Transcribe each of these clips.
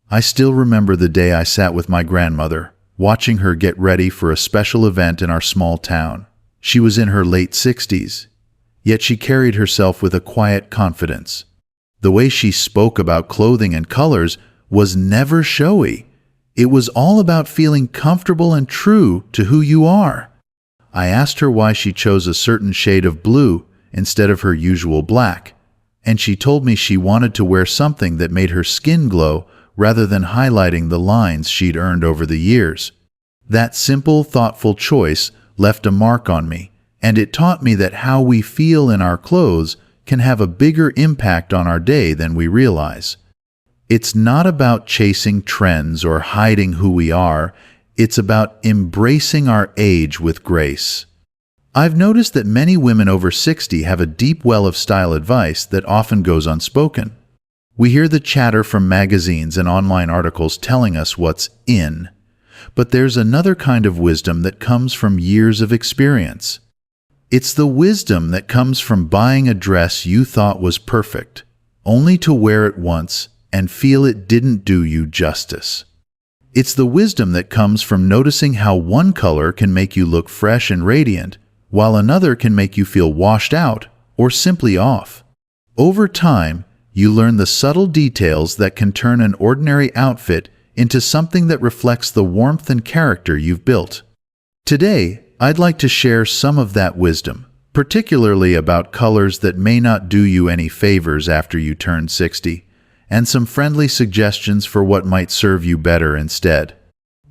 I still remember the day I sat with my grandmother, watching her get ready for a special event in our small town. She was in her late 60s, yet she carried herself with a quiet confidence. The way she spoke about clothing and colors was never showy. It was all about feeling comfortable and true to who you are. I asked her why she chose a certain shade of blue instead of her usual black, and she told me she wanted to wear something that made her skin glow rather than highlighting the lines she'd earned over the years. That simple, thoughtful choice left a mark on me, and it taught me that how we feel in our clothes can have a bigger impact on our day than we realize. It's not about chasing trends or hiding who we are. It's about embracing our age with grace. I've noticed that many women over 60 have a deep well of style advice that often goes unspoken. We hear the chatter from magazines and online articles telling us what's in, but there's another kind of wisdom that comes from years of experience. It's the wisdom that comes from buying a dress you thought was perfect, only to wear it once and feel it didn't do you justice. It's the wisdom that comes from noticing how one color can make you look fresh and radiant, while another can make you feel washed out or simply off. Over time, you learn the subtle details that can turn an ordinary outfit into something that reflects the warmth and character you've built. Today, I'd like to share some of that wisdom, particularly about colors that may not do you any favors after you turn 60, and some friendly suggestions for what might serve you better instead.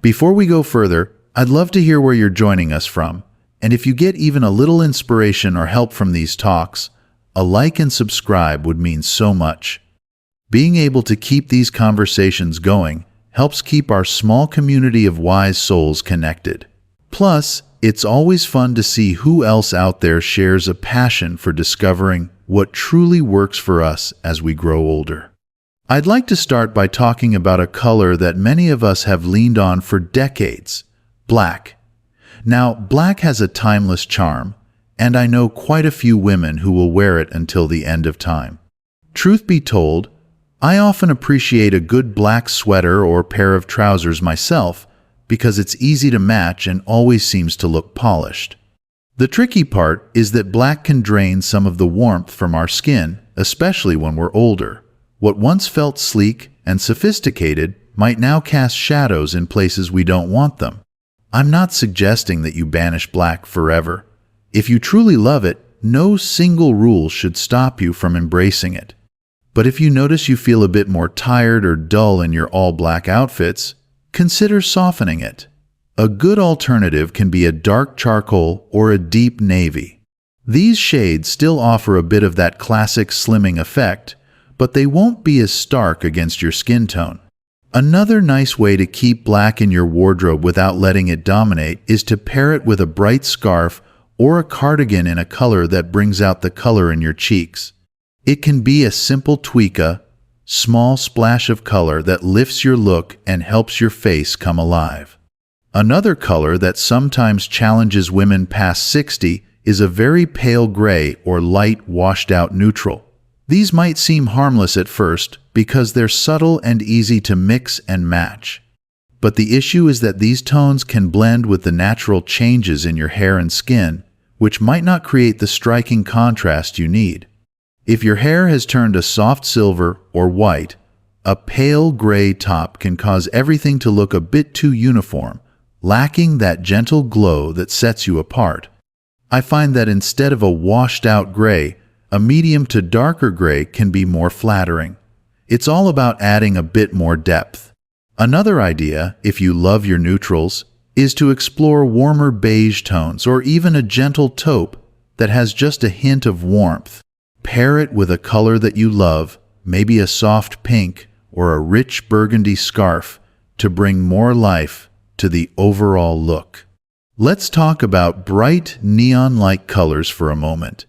Before we go further, I'd love to hear where you're joining us from, and if you get even a little inspiration or help from these talks, a like and subscribe would mean so much. Being able to keep these conversations going helps keep our small community of wise souls connected. Plus, it's always fun to see who else out there shares a passion for discovering what truly works for us as we grow older. I'd like to start by talking about a color that many of us have leaned on for decades: black. Now, black has a timeless charm, and I know quite a few women who will wear it until the end of time. Truth be told, I often appreciate a good black sweater or pair of trousers myself because it's easy to match and always seems to look polished. The tricky part is that black can drain some of the warmth from our skin, especially when we're older. What once felt sleek and sophisticated might now cast shadows in places we don't want them. I'm not suggesting that you banish black forever. If you truly love it, no single rule should stop you from embracing it. But if you notice you feel a bit more tired or dull in your all-black outfits, consider softening it. A good alternative can be a dark charcoal or a deep navy. These shades still offer a bit of that classic slimming effect, but they won't be as stark against your skin tone. Another nice way to keep black in your wardrobe without letting it dominate is to pair it with a bright scarf or a cardigan in a color that brings out the color in your cheeks. It can be a simple tweak, a small splash of color that lifts your look and helps your face come alive. Another color that sometimes challenges women past 60 is a very pale gray or light washed-out neutral. These might seem harmless at first because they're subtle and easy to mix and match. But the issue is that these tones can blend with the natural changes in your hair and skin, which might not create the striking contrast you need. If your hair has turned a soft silver or white, a pale gray top can cause everything to look a bit too uniform, lacking that gentle glow that sets you apart. I find that instead of a washed-out gray, a medium to darker gray can be more flattering. It's all about adding a bit more depth. Another idea, if you love your neutrals, is to explore warmer beige tones or even a gentle taupe that has just a hint of warmth. Pair it with a color that you love, maybe a soft pink or a rich burgundy scarf, to bring more life to the overall look. Let's talk about bright, neon-like colors for a moment.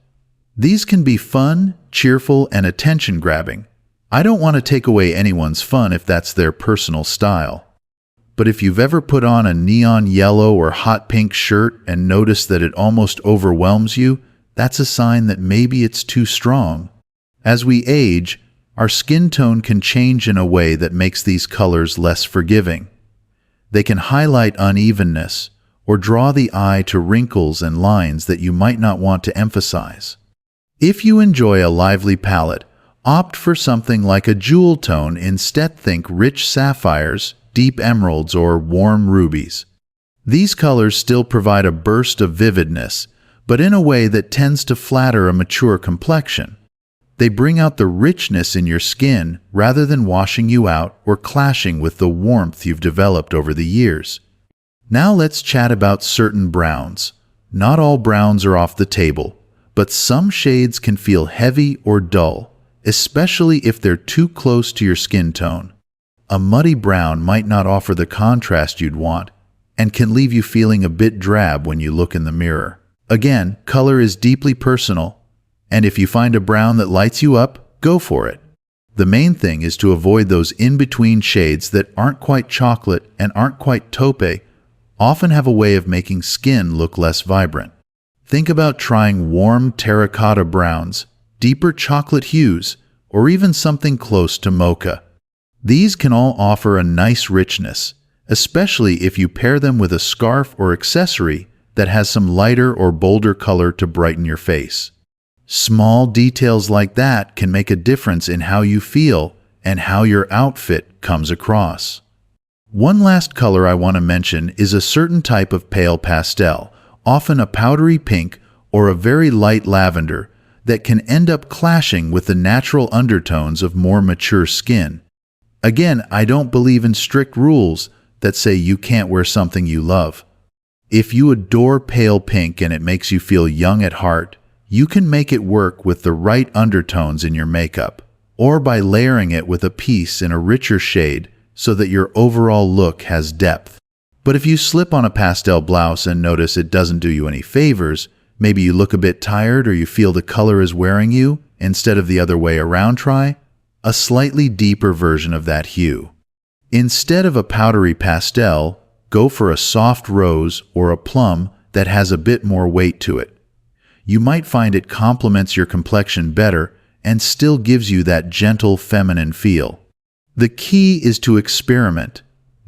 These can be fun, cheerful, and attention-grabbing. I don't want to take away anyone's fun if that's their personal style. But if you've ever put on a neon yellow or hot pink shirt and noticed that it almost overwhelms you, that's a sign that maybe it's too strong. As we age, our skin tone can change in a way that makes these colors less forgiving. They can highlight unevenness or draw the eye to wrinkles and lines that you might not want to emphasize. If you enjoy a lively palette, opt for something like a jewel tone. Instead, think rich sapphires, deep emeralds, or warm rubies. These colors still provide a burst of vividness, but in a way that tends to flatter a mature complexion. They bring out the richness in your skin rather than washing you out or clashing with the warmth you've developed over the years. Now let's chat about certain browns. Not all browns are off the table, but some shades can feel heavy or dull, especially if they're too close to your skin tone. A muddy brown might not offer the contrast you'd want and can leave you feeling a bit drab when you look in the mirror. Again, color is deeply personal, and if you find a brown that lights you up, go for it. The main thing is to avoid those in-between shades that aren't quite chocolate and aren't quite taupe, often have a way of making skin look less vibrant. Think about trying warm terracotta browns, deeper chocolate hues, or even something close to mocha. These can all offer a nice richness, especially if you pair them with a scarf or accessory that has some lighter or bolder color to brighten your face. Small details like that can make a difference in how you feel and how your outfit comes across. One last color I want to mention is a certain type of pale pastel, often a powdery pink or a very light lavender, that can end up clashing with the natural undertones of more mature skin. Again, I don't believe in strict rules that say you can't wear something you love. If you adore pale pink and it makes you feel young at heart, you can make it work with the right undertones in your makeup, or by layering it with a piece in a richer shade so that your overall look has depth. But if you slip on a pastel blouse and notice it doesn't do you any favors, maybe you look a bit tired or you feel the color is wearing you, instead of the other way around, try a slightly deeper version of that hue. Instead of a powdery pastel, go for a soft rose or a plum that has a bit more weight to it. You might find it complements your complexion better and still gives you that gentle feminine feel. The key is to experiment.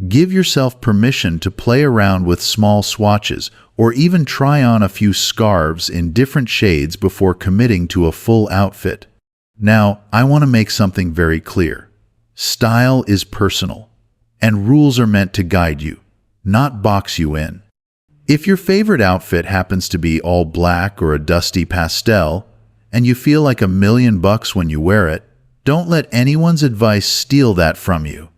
Give yourself permission to play around with small swatches or even try on a few scarves in different shades before committing to a full outfit. Now, I want to make something very clear. Style is personal, and rules are meant to guide you, not box you in. If your favorite outfit happens to be all black or a dusty pastel, and you feel like $1,000,000 when you wear it, don't let anyone's advice steal that from you.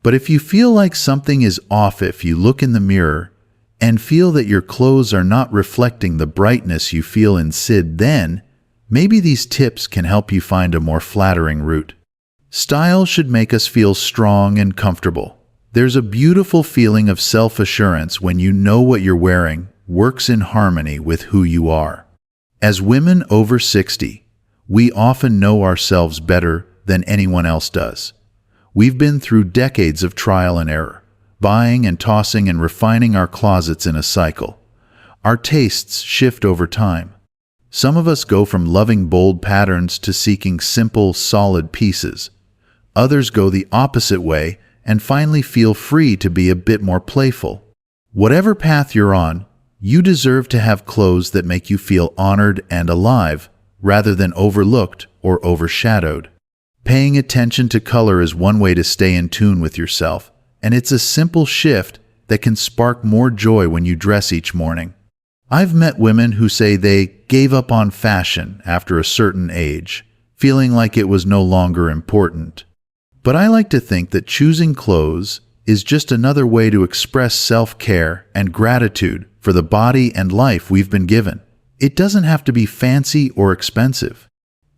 But if you feel like something is off, if you look in the mirror and feel that your clothes are not reflecting the brightness you feel inside, then maybe these tips can help you find a more flattering route. Style should make us feel strong and comfortable. There's a beautiful feeling of self-assurance when you know what you're wearing works in harmony with who you are. As women over 60, we often know ourselves better than anyone else does. We've been through decades of trial and error, buying and tossing and refining our closets in a cycle. Our tastes shift over time. Some of us go from loving bold patterns to seeking simple, solid pieces. Others go the opposite way and finally feel free to be a bit more playful. Whatever path you're on, you deserve to have clothes that make you feel honored and alive, rather than overlooked or overshadowed. Paying attention to color is one way to stay in tune with yourself, and it's a simple shift that can spark more joy when you dress each morning. I've met women who say they gave up on fashion after a certain age, feeling like it was no longer important. But I like to think that choosing clothes is just another way to express self-care and gratitude for the body and life we've been given. It doesn't have to be fancy or expensive.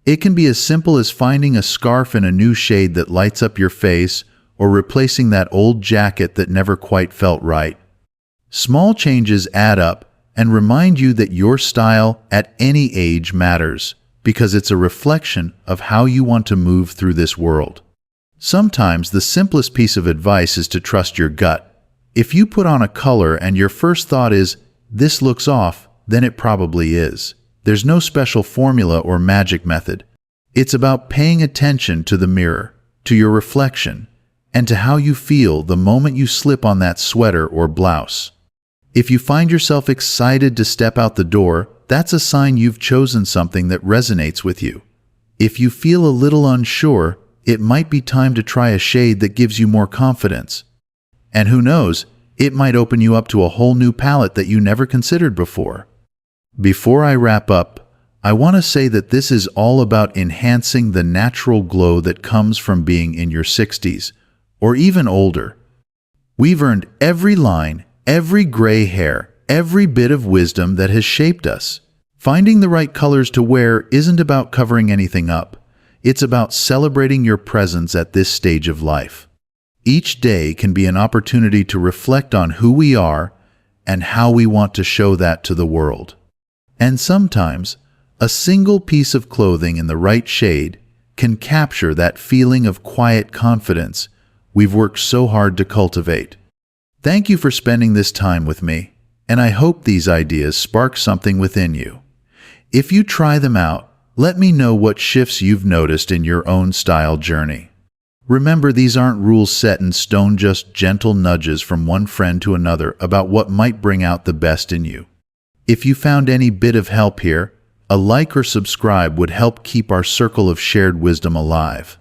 It can be as simple as finding a scarf in a new shade that lights up your face or replacing that old jacket that never quite felt right. Small changes add up and remind you that your style at any age matters because it's a reflection of how you want to move through this world. Sometimes the simplest piece of advice is to trust your gut. If you put on a color and your first thought is, "This looks off," then it probably is. There's no special formula or magic method. It's about paying attention to the mirror, to your reflection, and to how you feel the moment you slip on that sweater or blouse. If you find yourself excited to step out the door, that's a sign you've chosen something that resonates with you. If you feel a little unsure, it might be time to try a shade that gives you more confidence. And who knows, it might open you up to a whole new palette that you never considered before. Before I wrap up, I want to say that this is all about enhancing the natural glow that comes from being in your 60s, or even older. We've earned every line, every gray hair, every bit of wisdom that has shaped us. Finding the right colors to wear isn't about covering anything up. It's about celebrating your presence at this stage of life. Each day can be an opportunity to reflect on who we are and how we want to show that to the world. And sometimes, a single piece of clothing in the right shade can capture that feeling of quiet confidence we've worked so hard to cultivate. Thank you for spending this time with me, and I hope these ideas spark something within you. If you try them out, let me know what shifts you've noticed in your own style journey. Remember, these aren't rules set in stone, just gentle nudges from one friend to another about what might bring out the best in you. If you found any bit of help here, a like or subscribe would help keep our circle of shared wisdom alive.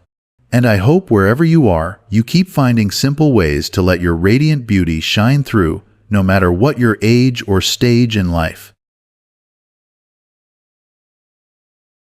And I hope wherever you are, you keep finding simple ways to let your radiant beauty shine through, no matter what your age or stage in life.